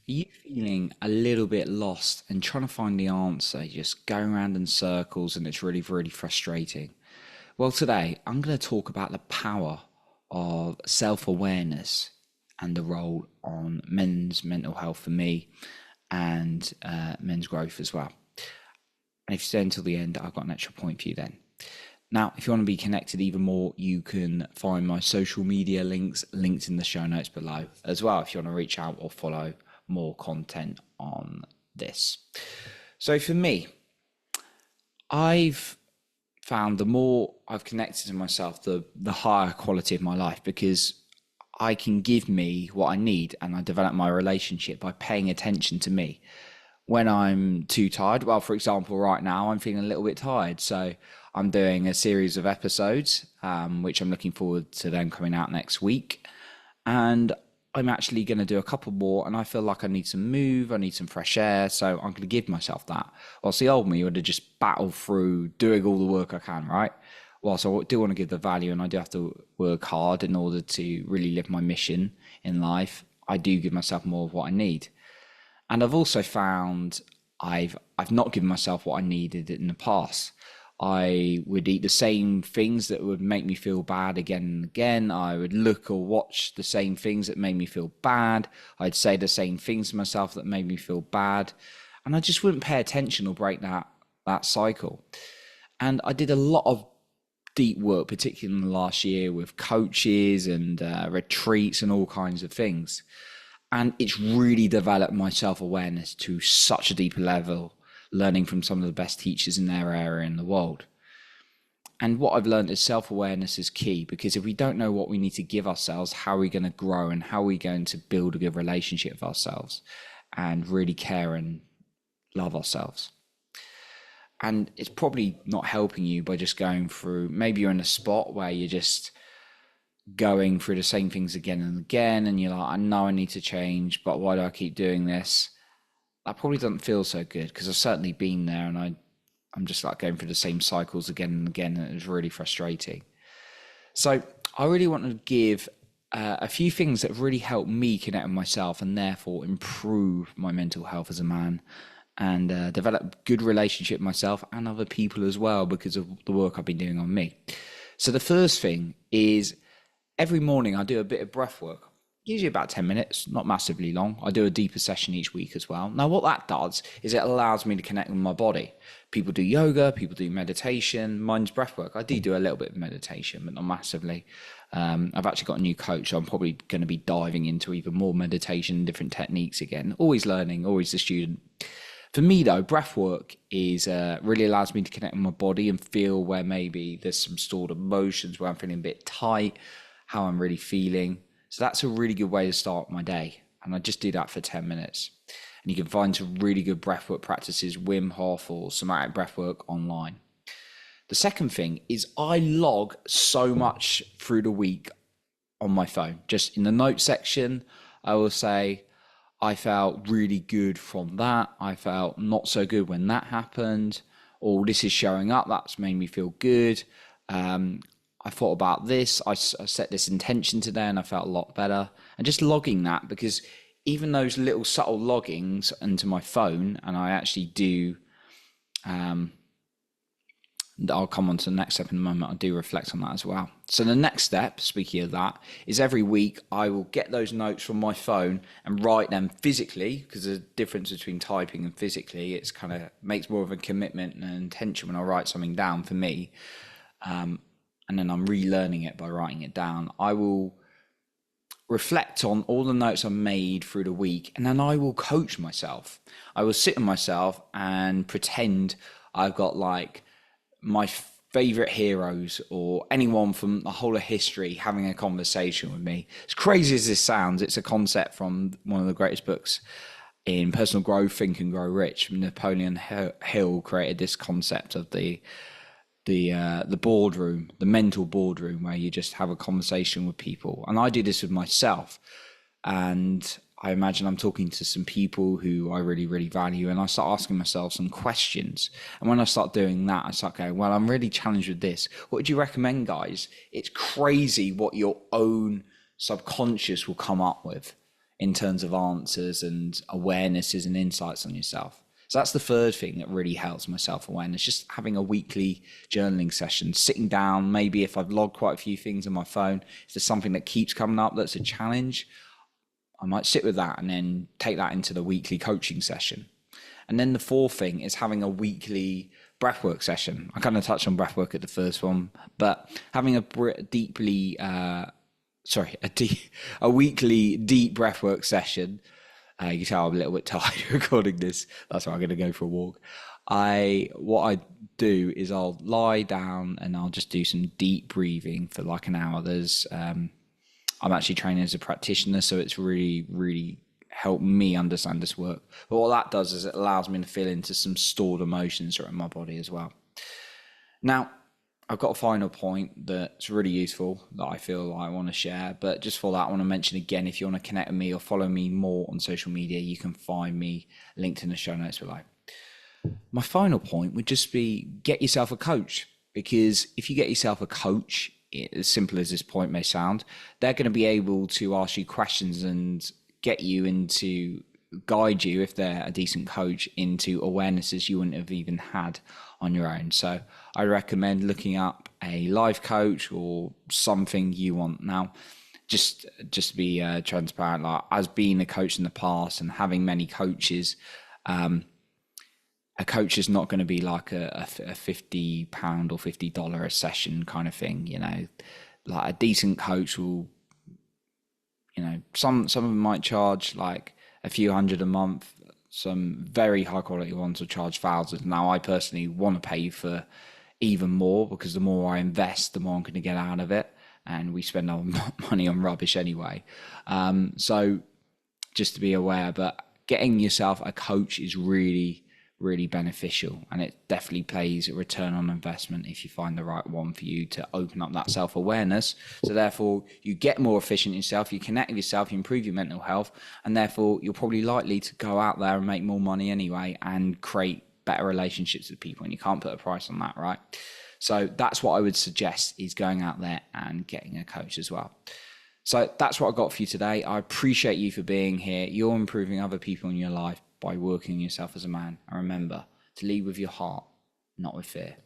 Are you feeling a little bit lost and trying to find the answer, just going around in circles and it's really, really frustrating? Well, today I'm going to talk about the power of self awareness and the role on men's mental health for me and men's growth as well. And if you stay until the end, I've got an extra point for you then. Now, if you want to be connected even more, you can find my social media links linked in the show notes below as well if you want to reach out or follow more content on this. So for me, I've found the more I've connected to myself, the higher quality of my life, because I can give me what I need and I develop my relationship by paying attention to me. When I'm too tired, well, for example, right now I'm feeling a little bit tired. So I'm doing a series of episodes, which I'm looking forward to them coming out next week. And I'm actually going to do a couple more, and I feel like I need some move, I need some fresh air, so I'm going to give myself that. Whilst the old me would have just battled through doing all the work I can, right? Whilst I do want to give the value and I do have to work hard in order to really live my mission in life, I do give myself more of what I need. And I've also found I've not given myself what I needed in the past. I would eat the same things that would make me feel bad again and again. I would look or watch the same things that made me feel bad. I'd say the same things to myself that made me feel bad. And I just wouldn't pay attention or break that cycle. And I did a lot of deep work, particularly in the last year, with coaches and retreats and all kinds of things. And it's really developed my self-awareness to such a deeper level, learning from some of the best teachers in their area in the world. And what I've learned is self-awareness is key, because if we don't know what we need to give ourselves, how are we going to grow and how are we going to build a good relationship with ourselves and really care and love ourselves? And it's probably not helping you by just going through, maybe you're in a spot where you're just going through the same things again and again and you're like, I know I need to change, but why do I keep doing this? That probably doesn't feel so good, because I've certainly been there, and I'm just like going through the same cycles again and again, and it's really frustrating. So I really want to give a few things that have really helped me connect with myself and therefore improve my mental health as a man, and develop good relationship with myself and other people as well, because of the work I've been doing on me. So the first thing is, every morning I do a bit of breath work, usually about 10 minutes, not massively long. I do a deeper session each week as well. Now, what that does is it allows me to connect with my body. People do yoga, people do meditation. Mine's breath work. I do a little bit of meditation, but not massively. I've actually got a new coach, so I'm probably going to be diving into even more meditation, different techniques again. Always learning, always a student. For me, though, breath work is really allows me to connect with my body and feel where maybe there's some stored emotions, where I'm feeling a bit tight, how I'm really feeling. So that's a really good way to start my day. And I just do that for 10 minutes. And you can find some really good breathwork practices, Wim Hof or somatic breathwork online. The second thing is I log so much through the week on my phone. Just in the notes section, I will say, I felt really good from that. I felt not so good when that happened. Or this is showing up. That's made me feel good. I thought about this. I set this intention today and I felt a lot better. And just logging that, because even those little subtle loggings into my phone, and I actually do, I'll come on to the next step in a moment. I do reflect on that as well. So the next step, speaking of that, is every week I will get those notes from my phone and write them physically, because there's a difference between typing and physically. It's kind of makes more of a commitment and an intention when I write something down for me. And then I'm relearning it by writing it down. I will reflect on all the notes I made through the week, and then I will coach myself. I will sit with myself and pretend I've got like my favorite heroes or anyone from the whole of history having a conversation with me. As crazy as this sounds, it's a concept from one of the greatest books in personal growth, Think and Grow Rich. Napoleon Hill created this concept of the boardroom, the mental boardroom, where you just have a conversation with people. And I do this with myself. And I imagine I'm talking to some people who I really, really value, and I start asking myself some questions. And when I start doing that, I start going, well, I'm really challenged with this. What would you recommend, guys? It's crazy what your own subconscious will come up with. in terms of answers and awarenesses and insights on yourself. So that's the third thing that really helps my self-awareness, just having a weekly journaling session, sitting down, maybe if I've logged quite a few things on my phone, if there's something that keeps coming up that's a challenge, I might sit with that and then take that into the weekly coaching session. And then the fourth thing is having a weekly breathwork session. I kind of touched on breathwork at the first one, but having a weekly deep breathwork session. You can tell I'm a little bit tired recording this. That's why I'm going to go for a walk. What I do is I'll lie down and I'll just do some deep breathing for like an hour. I'm actually training as a practitioner, so it's really, really helped me understand this work. But what that does is it allows me to feel into some stored emotions that are in my body as well. Now, I've got a final point that's really useful that I feel I want to share. But just for that, I want to mention again, if you want to connect with me or follow me more on social media, you can find me linked in the show notes below. My final point would just be get yourself a coach, because if you get yourself a coach, as simple as this point may sound, they're going to be able to ask you questions and get you into, guide you, if they're a decent coach, into awarenesses you wouldn't have even had on your own. So I recommend looking up a life coach or something you want. Now, just to be transparent, like as being a coach in the past and having many coaches, a coach is not going to be like a £50 or $50 a session kind of thing. Like a decent coach will, some of them might charge like a few hundred a month. Some very high quality ones will charge thousands. Now, I personally want to pay for even more, because the more I invest, the more I'm going to get out of it. And we spend our money on rubbish anyway. So just to be aware, but getting yourself a coach is really, really beneficial, and it definitely plays a return on investment if you find the right one for you to open up that self-awareness. So therefore you get more efficient in yourself, you connect with yourself, you improve your mental health, and therefore you're probably likely to go out there and make more money anyway and create better relationships with people, and you can't put a price on that, right? So that's what I would suggest, is going out there and getting a coach as well. So that's what I got for you today. I appreciate you for being here. You're improving other people in your life by working on yourself as a man. And remember to lead with your heart, not with fear.